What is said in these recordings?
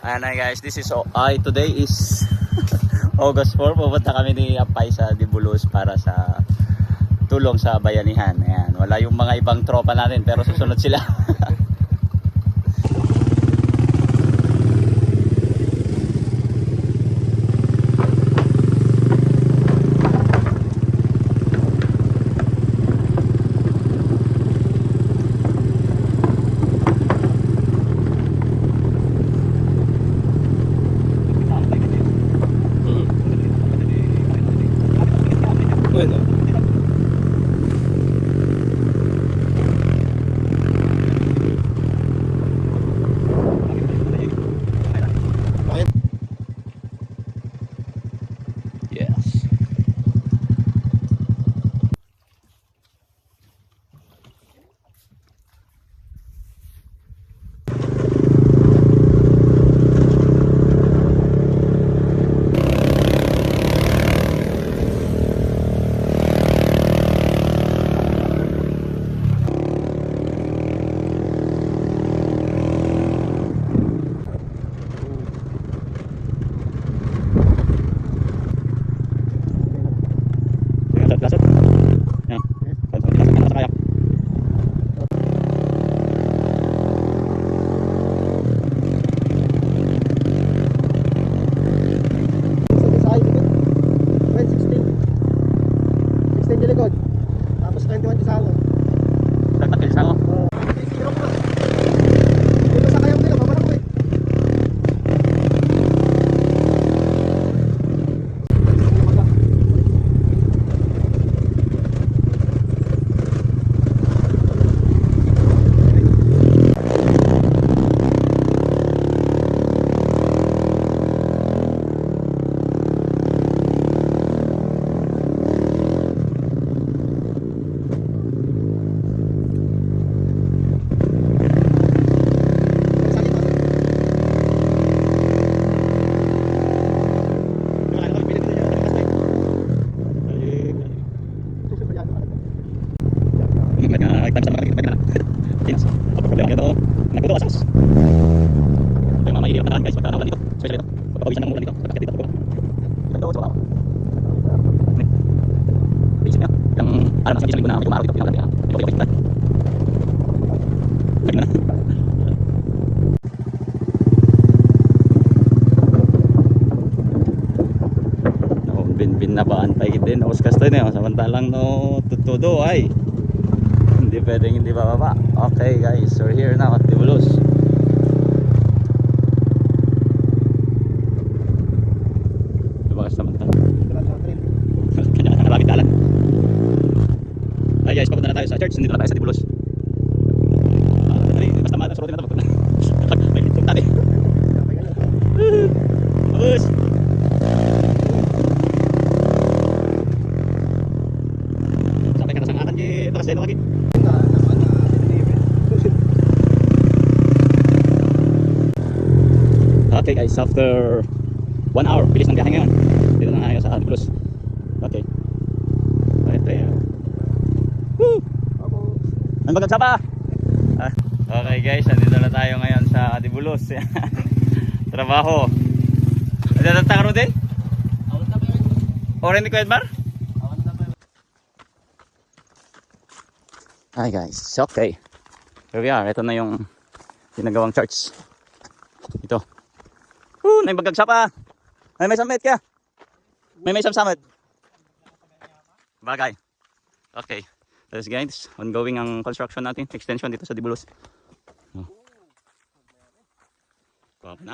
Ayan na guys, this is today is August 4. Pupunta kami ni Apay sa Dibulos para sa tulong sa bayanihan. Ayan, wala yung mga ibang tropa natin pero susunod sila. Yes. Tapos 21 sa ako. Nagtakil sa ako. Zero ko. Kung sa kayang nila, mamarang ko eh. Bin na ba antay din os kasto niyo samantalang no tutudo ay hindi pwedeng hindi bababa. Okay guys, we're here now at Dibulos. Lumakas naman tayo. Kanya na lapit dalan. Ay guys, papunta na tayo sa church, hindi na tayo sa Dibulos. Basta masurutin na ito. May litong tali. Bus! Sampai ka na sa ngatan ito kasi ito lagi. Okay guys, after 1 hour, bilis ng biyahe ngayon. Dito na tayo sa Dibulos. Okay. Ito yun. Woo! Ang magagsapa! Okay guys, nandito na tayo ngayon sa Dibulos. Trabaho. Nagtataka ro din? Oren ni Kuya Edmar? Hi guys, okay. Here we are, ito na yung ginagawang church. Ito. Naimbagagsapa! Ay, may samit ka! May samsamit. Bagay. Okay. Let's guys, ongoing ang construction natin. Extension dito sa Dibulos. Wow na.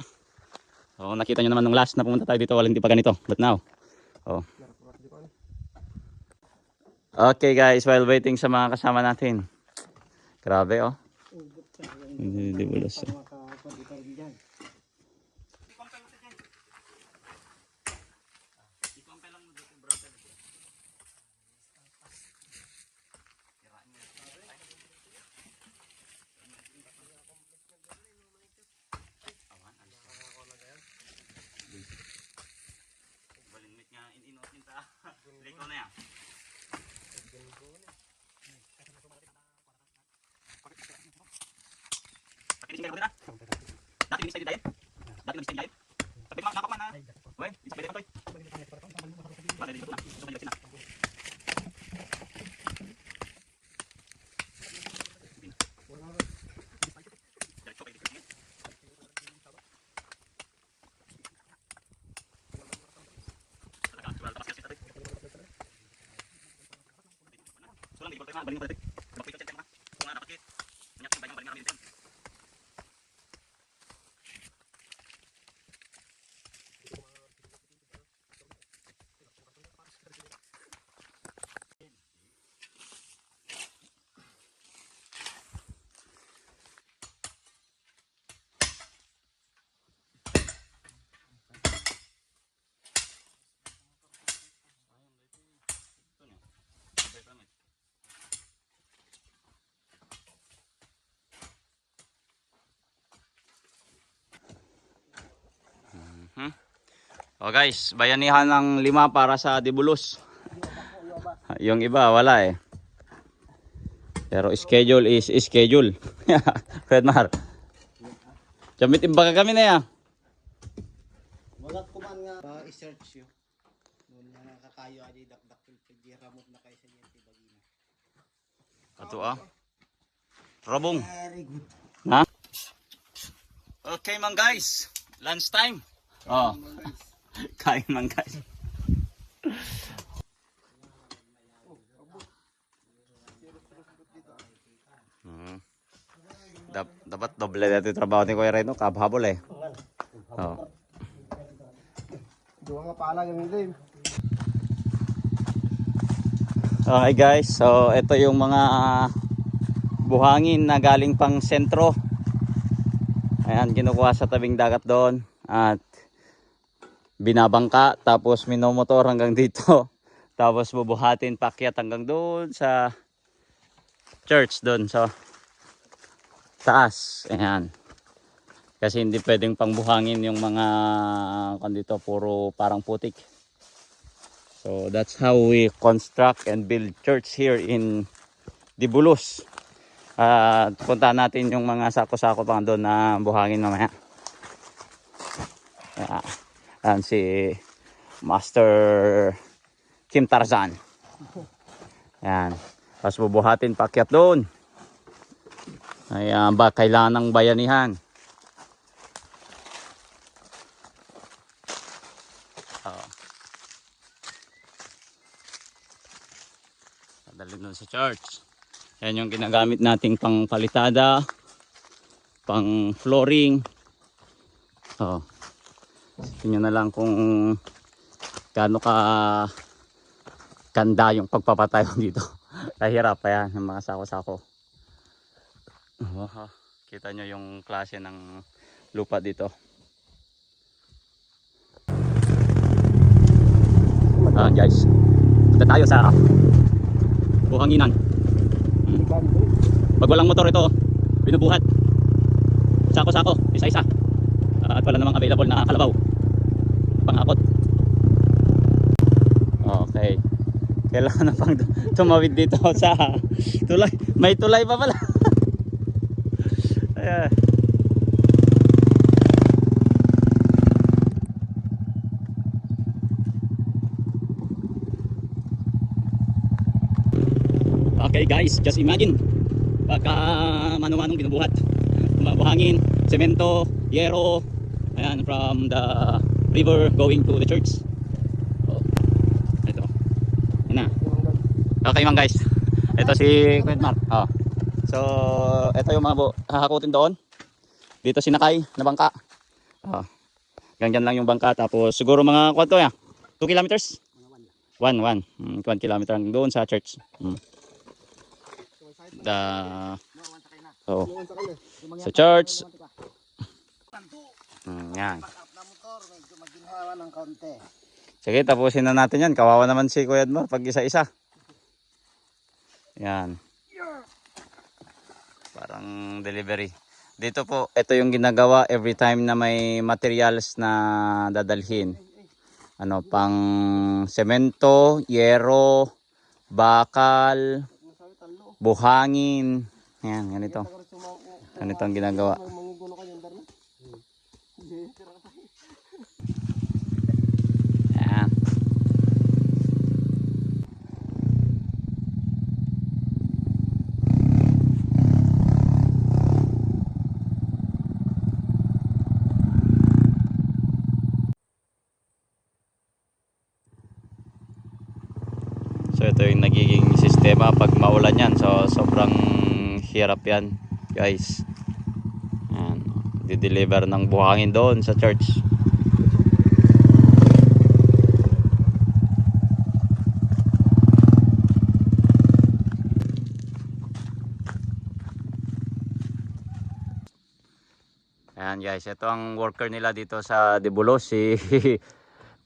So, nakita nyo naman nung last na pumunta tayo dito, walang hindi pa ganito. But now, okay guys, while waiting sa mga kasama natin. Grabe oh. Dibulos. Dati linis tayo din. Dati na bistin niya eh. Sabi ko nakakuman na. Uy, isa pwede ka to eh. Bale, dito na. Ito may na. O guys, bayanihan ng 5 para sa Dibulos. Yung iba wala eh. Pero schedule is schedule. Fred Mar. Jamit imbaga kami na ya. Wala ko man nga i-search yun. Noon nga nakakayo aja dakdak pwede ramot na kayo sa niyan bagina. Ato ah. Robong. Very good. Ha? Okay man guys. Lunch time. Oh. Kain man guys. Dapat doble dito yung trabaho ni Kuya Reno. Kabhabol eh. Oh. Duwa nga pala yung game. Okay guys, so ito yung mga buhangin na galing pang sentro. Ayan, kinukuha sa tabing dagat doon at binabangka, tapos minomotor hanggang dito. Tapos bubuhatin pakyat hanggang doon sa church doon sa taas. Ayan. Kasi hindi pwedeng pangbuhangin yung mga dito, puro parang putik. So that's how we construct and build church here in Dibulos. Punta natin yung mga sako-sako pang doon na buhangin mamaya. Ayan si Master Kim Tarzan. Ayan. Tapos bubuhatin pakyat doon. Ayan ba, kailangan ng bayanihan. Dalhin doon sa church. Yan yung ginagamit nating pang palitada, pang flooring. Tingnan na lang kung gaano ka ganda yung pagpapatayo dito. Kahirap pa yan yung mga sako-sako. Kita nyo yung klase ng lupa dito. Guys, punta tayo sa buhanginan. Pag walang motor ito, binubuhat sako-sako, isa-isa. At wala namang available na kalabaw, pangakot. Okay, kailangan na pang tumawid dito sa tulay. May tulay pa pala. Ayan. Okay guys, just imagine pagka mano-manong binubuhat, buhangin, semento, yero, ayan, from the river going to the church. Ito, yan na. Okay man guys, ito si Kuya Mark. So ito yung mga hahakutin doon. Dito sinakay na bangka. Ganyan lang yung bangka, tapos siguro mga kwanto ya, 2 kilometers? 1 kilometer doon sa church. Sa church. Yan. Sige, tapusin na natin yan. Kawawa naman si Kuya Edmar pag isa-isa. Yan. Parang delivery. Dito po, ito yung ginagawa every time na may materials na dadalhin. Pang semento, yero, bakal, buhangin. Yan, ganito. Ganito ang ginagawa. Ayan. So ito yung nagiging sistema pag maulan yan. So sobrang hirap yan guys. Ayan. Di-deliver ng buhangin doon sa church. Ayan guys, ito ang worker nila dito sa Dibulos, si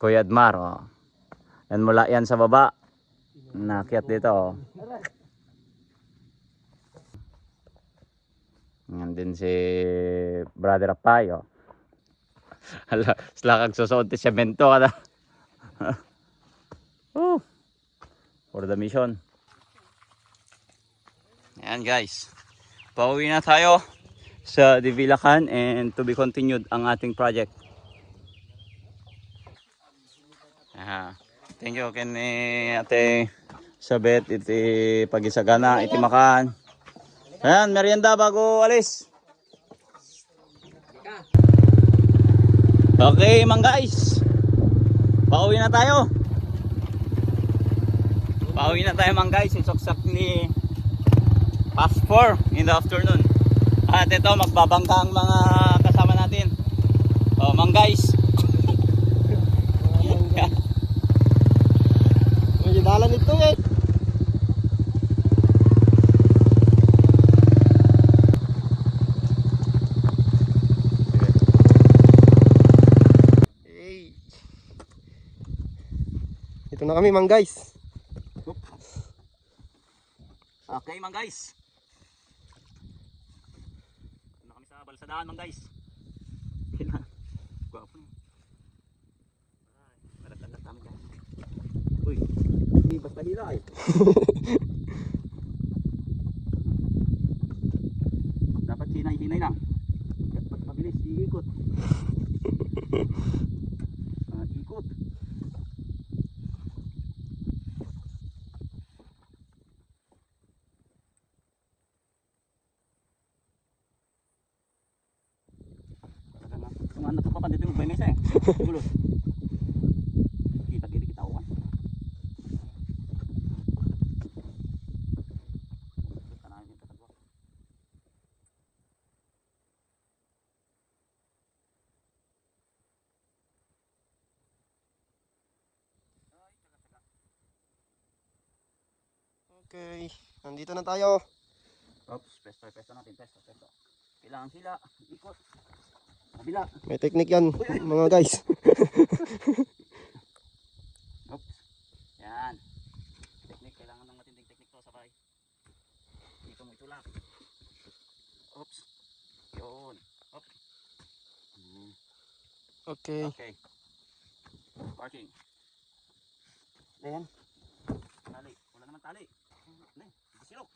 Kuya Admar. Oh. Yan mula yan sa baba. Nakyat dito. Oh. Yan din si Brother Apay. Oh. Sila kag susuot ti semento kada. For the mission. Ayan guys. Pauwi na tayo sa Divilacan and to be continued ang ating project. Thank you kini ate Sabet iti pagisagana iti makan. Ayan, merienda bago alis. Okay, mga guys. Pauwi na tayo. Pauwi na tayo mga guys. It's exactly past 4 in the afternoon. At ito, magbabangka ang mga kasama natin. O, mga guys. May dalan ito eh. Ito na kami, mang guys. Okay, mga guys. Balsadaan mga guys. Guwapo na. Malat-alat namin guys. Uy, hindi basta hila eh. Dapat hinay-hinay lang. Dapat mabilis, iikot. Ikot. Ano to pa dito yung bay mesa eh. Gulo. Kita kita uwan. Okay, nandito na tayo. Oops, pesto natin, pesto. Kailangan sila ikot. Kabila. May technique yan, mga guys. Oops. Yan. Technique, kailangan ng matinding technique to sabay. Dito mo itulak. Oops. Yun. Oops. Okay. Okay. Parking. Then, tali. Wala naman tali. Silok.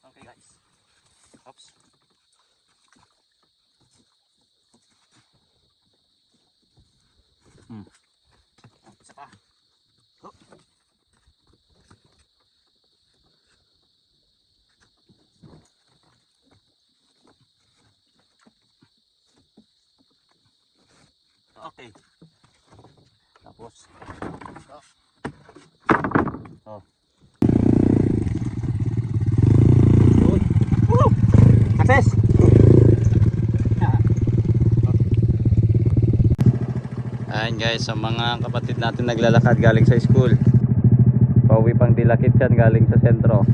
Okay guys. Oops. Isa pa. Oh. Okay. Tapos. Oh. Success! Ayan guys, sa mga kapatid natin naglalakad galing sa school. Pauwi pang Dilakit yan galing sa sentro.